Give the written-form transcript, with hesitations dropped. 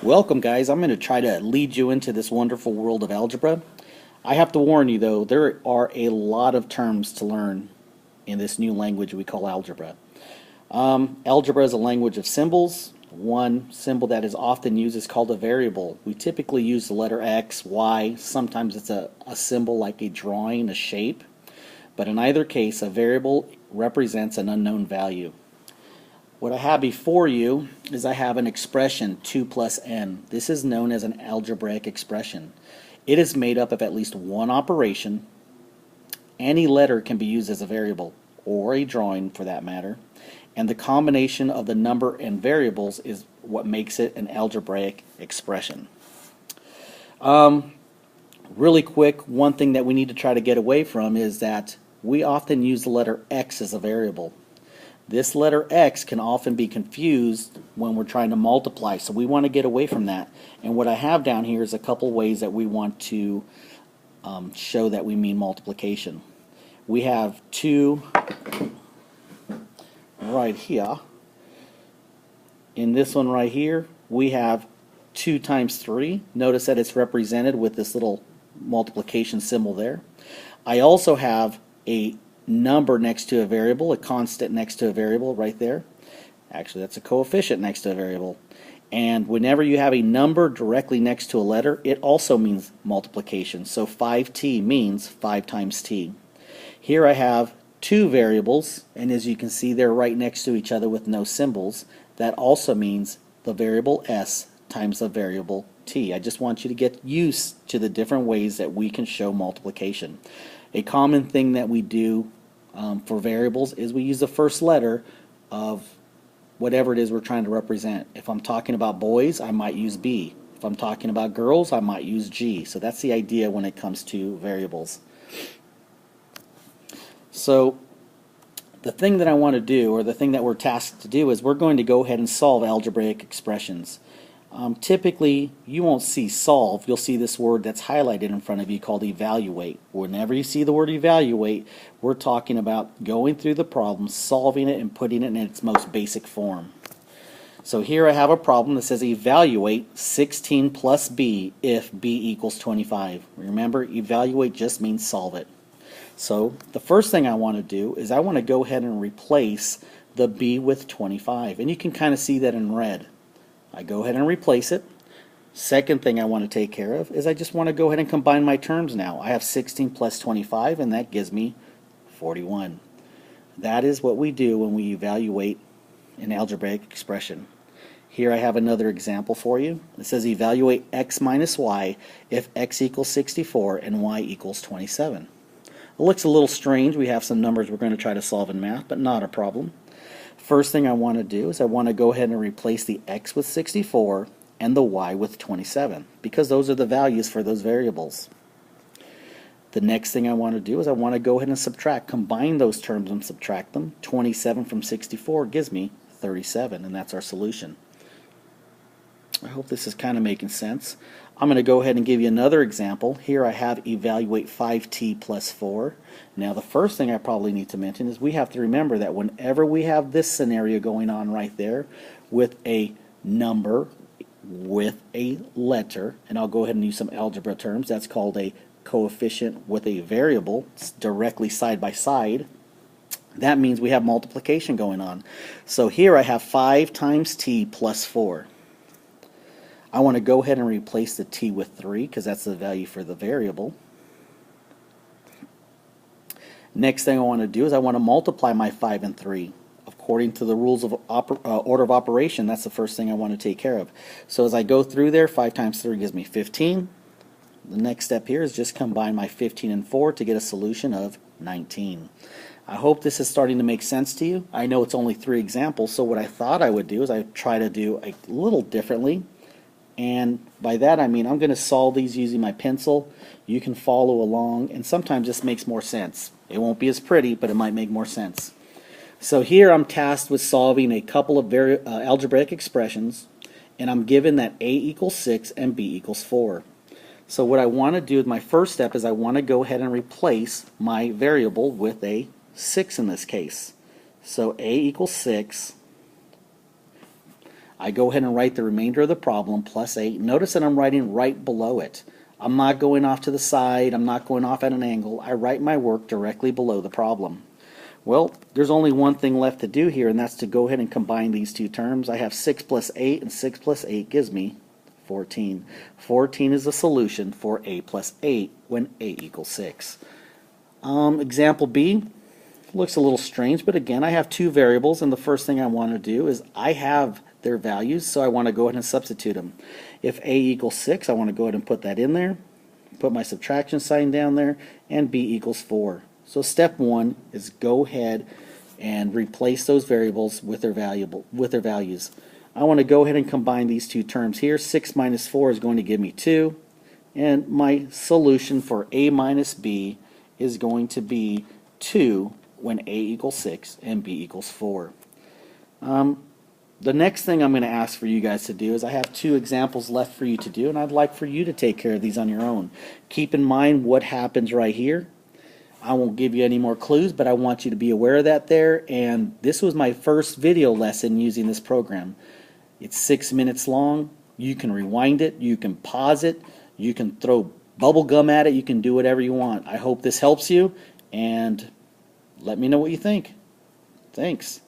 Welcome, guys. I'm going to try to lead you into this wonderful world of algebra. I have to warn you, though, there are a lot of terms to learn in this new language we call algebra. Algebra is a language of symbols. One symbol that is often used is called a variable. We typically use the letter X, Y. Sometimes it's a symbol like a drawing, a shape. But in either case, a variable represents an unknown value. What I have before you is I have an expression 2 plus n. This is known as an algebraic expression. It is made up of at least one operation. Any letter can be used as a variable, or a drawing for that matter, and the combination of the number and variables is what makes it an algebraic expression. Really quick, one thing that we need to try to get away from is that we often use the letter x as a variable. This letter x can often be confused when we're trying to multiply, so we want to get away from that. And what I have down here is a couple ways that we want to show that we mean multiplication. We have 2 right here. In this one right here, we have 2 times 3. Notice that it's represented with this little multiplication symbol there. I also have a number next to a variable, a constant next to a variable right there. Actually, that's a coefficient next to a variable. And whenever you have a number directly next to a letter, it also means multiplication. So 5t means 5 times t. Here I have 2 variables, and as you can see, they're right next to each other with no symbols. That also means the variable s times the variable t. I just want you to get used to the different ways that we can show multiplication. A common thing that we do for variables is we use the first letter of whatever it is we're trying to represent. If I'm talking about boys, I might use B. If I'm talking about girls, I might use G. So that's the idea when it comes to variables. So the thing that I want to do, or the thing that we're tasked to do, is we're going to go ahead and solve algebraic expressions. Typically, you won't see solve. You'll see this word that's highlighted in front of you called evaluate. Whenever you see the word evaluate, we're talking about going through the problem, solving it, and putting it in its most basic form. So here I have a problem that says evaluate 16 plus b if b equals 25. Remember, evaluate just means solve it. So the first thing I want to do is I want to go ahead and replace the b with 25. And you can kind of see that in red. I go ahead and replace it. Second thing I want to take care of is I just want to go ahead and combine my terms now. I have 16 plus 25, and that gives me 41. That is what we do when we evaluate an algebraic expression. Here I have another example for you. It says evaluate x minus y if x equals 64 and y equals 27. It looks a little strange. We have some numbers we're going to try to solve in math, but not a problem. First thing I want to do is I want to go ahead and replace the x with 64 and the y with 27, because those are the values for those variables. The next thing I want to do is I want to go ahead and subtract, combine those terms and subtract them. 27 from 64 gives me 37, and that's our solution. I hope this is kind of making sense. I'm going to go ahead and give you another example. Here I have evaluate 5t plus 4. Now the first thing I probably need to mention is we have to remember that whenever we have this scenario going on right there with a number with a letter, and I'll go ahead and use some algebra terms, that's called a coefficient with a variable. It's directly side by side. That means we have multiplication going on. So here I have 5 times t plus 4. I want to go ahead and replace the t with 3 because that's the value for the variable. Next thing I want to do is I want to multiply my 5 and 3. According to the rules of order of operation, that's the first thing I want to take care of. So as I go through there, 5 times 3 gives me 15. The next step here is just combine my 15 and 4 to get a solution of 19. I hope this is starting to make sense to you. I know it's only 3 examples, so what I thought I would do is I try to do a little differently. And by that I mean I'm going to solve these using my pencil. You can follow along, and sometimes this makes more sense. It won't be as pretty, but it might make more sense. So here I'm tasked with solving a couple of algebraic expressions, and I'm given that a equals 6 and b equals 4. So what I want to do with my first step is I want to go ahead and replace my variable with a 6 in this case. So a equals 6. I go ahead and write the remainder of the problem, plus 8. Notice that I'm writing right below it. I'm not going off to the side. I'm not going off at an angle. I write my work directly below the problem. Well, there's only one thing left to do here, and that's to go ahead and combine these two terms. I have 6 plus 8, and 6 plus 8 gives me 14. 14 is the solution for a plus 8 when a equals 6. Example B looks a little strange, but again, I have two variables, and the first thing I want to do is I have their values, so I want to go ahead and substitute them. If a equals 6, I want to go ahead and put that in there, put my subtraction sign down there, and b equals 4. So step 1 is go ahead and replace those variables with their values. I want to go ahead and combine these two terms here. 6 minus 4 is going to give me 2, and my solution for a minus b is going to be 2 when a equals 6 and b equals 4. The next thing I'm going to ask for you guys to do is I have two examples left for you to do, and I'd like for you to take care of these on your own. Keep in mind what happens right here. I won't give you any more clues, but I want you to be aware of that there. And this was my first video lesson using this program. It's 6 minutes long. You can rewind it, you can pause it, you can throw bubble gum at it, you can do whatever you want. I hope this helps you, and let me know what you think. Thanks.